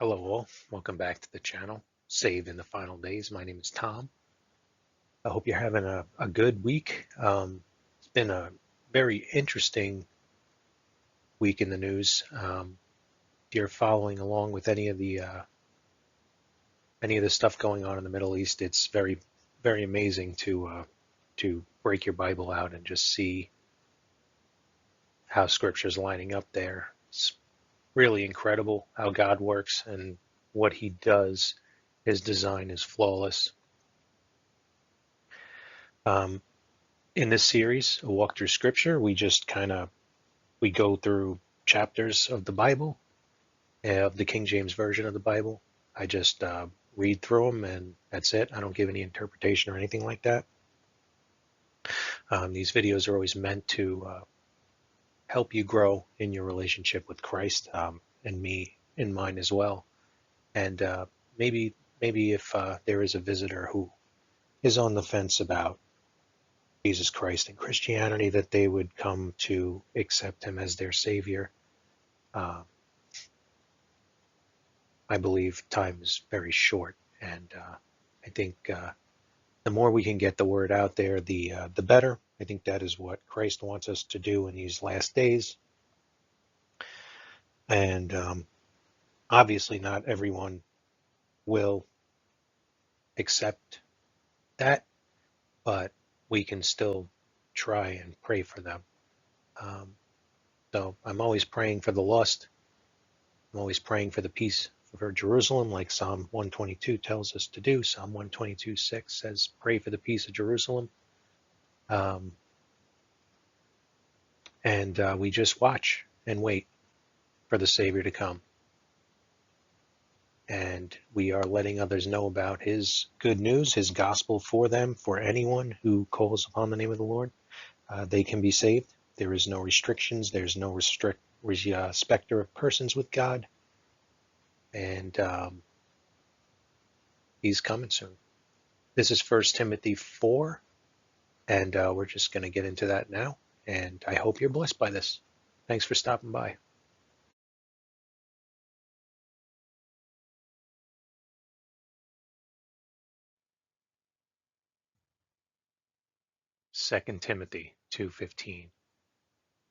Hello all, welcome back to the channel. Saved in the Final Days. My name is Tom. I hope you're having a good week. It's been a very interesting week in the news. If you're following along with any of the stuff going on in the Middle East, it's very amazing to break your Bible out and just see how Scripture's lining up there. It's really incredible how God works and what He does. His design is flawless. Um, in this series, a walk through Scripture, we go through chapters of the Bible, of the King James version of the Bible. I just read through them, and that's it. I don't give any interpretation or anything like that. These videos are always meant to help you grow in your relationship with Christ, and me in mine as well. And maybe if there is a visitor who is on the fence about Jesus Christ and Christianity, that they would come to accept Him as their Savior. I believe time is very short, and I think the more we can get the word out there, the better. I think that is what Christ wants us to do in these last days. And obviously, not everyone will accept that, but we can still try and pray for them. So I'm always praying for the lost. I'm always praying for the peace for Jerusalem, like Psalm 122 tells us to do. Psalm 122:6 says, pray for the peace of Jerusalem. And we just watch and wait for the Savior to come. And we are letting others know about His good news, His gospel for them, for anyone who calls upon the name of the Lord. They can be saved. There is no restrictions. There's no respecter of persons with God. And He's coming soon. This is 1 Timothy 4, and we're just going to get into that now. And I hope you're blessed by this. Thanks for stopping by. 2 Timothy 2:15.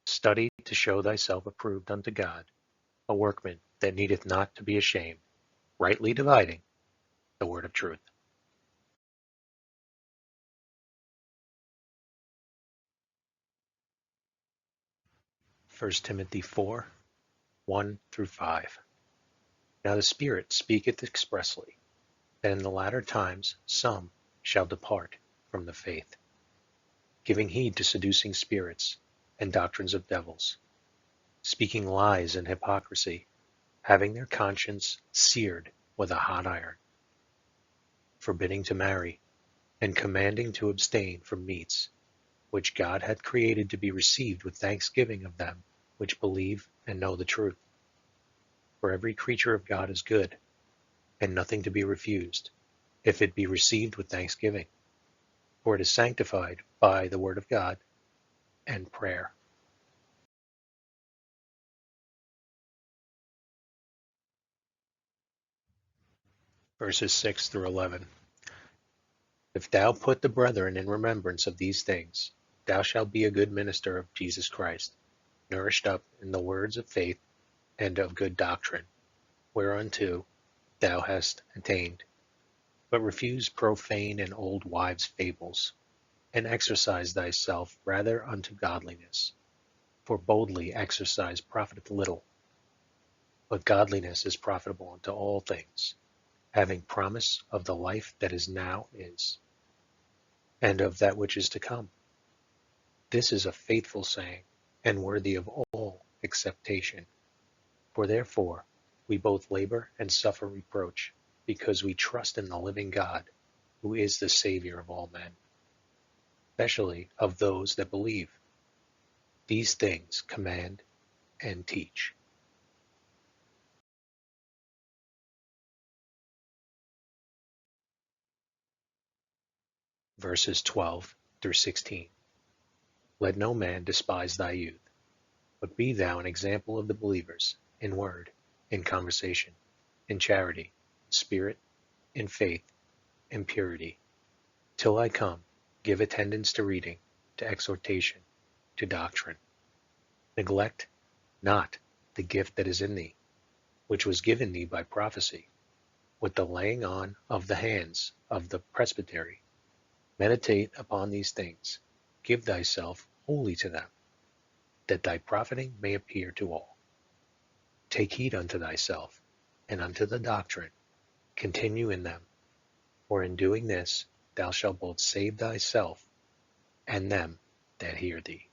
Study to show thyself approved unto God, a workman that needeth not to be ashamed, rightly dividing the word of truth. First Timothy 4:1-5. Now the Spirit speaketh expressly, that in the latter times some shall depart from the faith, giving heed to seducing spirits and doctrines of devils, speaking lies and hypocrisy, having their conscience seared with a hot iron, forbidding to marry, and commanding to abstain from meats, which God hath created to be received with thanksgiving of them which believe and know the truth. For every creature of God is good, and nothing to be refused, if it be received with thanksgiving, for it is sanctified by the word of God and prayer. Verses 6-11. If thou put the brethren in remembrance of these things, thou shalt be a good minister of Jesus Christ, nourished up in the words of faith and of good doctrine, whereunto thou hast attained. But refuse profane and old wives' fables, and exercise thyself rather unto godliness. For boldly exercise profiteth little, but godliness is profitable unto all things, having promise of the life that is now is, and of that which is to come. This is a faithful saying, and worthy of all acceptation. For therefore we both labor and suffer reproach, because we trust in the living God, who is the Savior of all men, especially of those that believe. These things command and teach. Verses 12-16. Let no man despise thy youth, but be thou an example of the believers, in word, in conversation, in charity, spirit, in faith, in purity. Till I come, give attendance to reading, to exhortation, to doctrine. Neglect not the gift that is in thee, which was given thee by prophecy, with the laying on of the hands of the presbytery. Meditate upon these things. Give thyself wholly to them, that thy profiting may appear to all. Take heed unto thyself, and unto the doctrine. Continue in them, for in doing this thou shalt both save thyself and them that hear thee.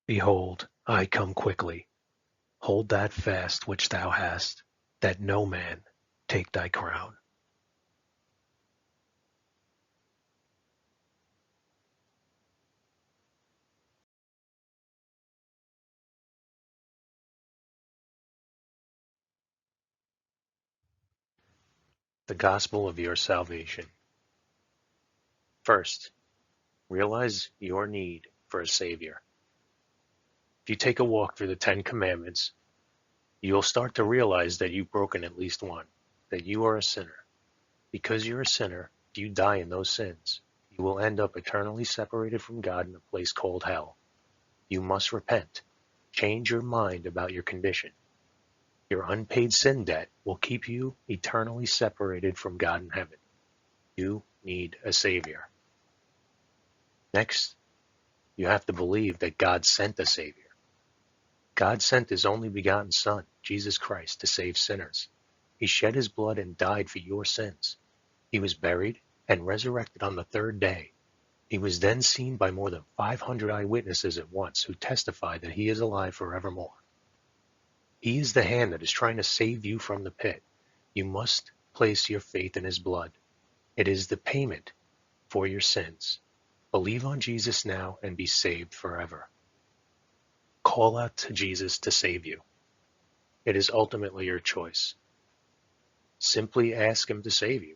Behold, I come quickly. Hold that fast which thou hast, that no man take thy crown. The gospel of your salvation. First, realize your need for a Savior. If you take a walk through the Ten Commandments, you'll start to realize that you've broken at least one, that you are a sinner. Because you're a sinner, if you die in those sins, you will end up eternally separated from God in a place called hell. You must repent. Change your mind about your condition. Your unpaid sin debt will keep you eternally separated from God in heaven. You need a Savior. Next, you have to believe that God sent a Savior. God sent his only begotten Son, Jesus Christ, to save sinners. He shed his blood and died for your sins. He was buried and resurrected on the third day. He was then seen by more than 500 eyewitnesses at once who testified that he is alive forevermore. He is the hand that is trying to save you from the pit. You must place your faith in his blood. It is the payment for your sins. Believe on Jesus now and be saved forever. Call out to Jesus to save you. It is ultimately your choice. Simply ask him to save you.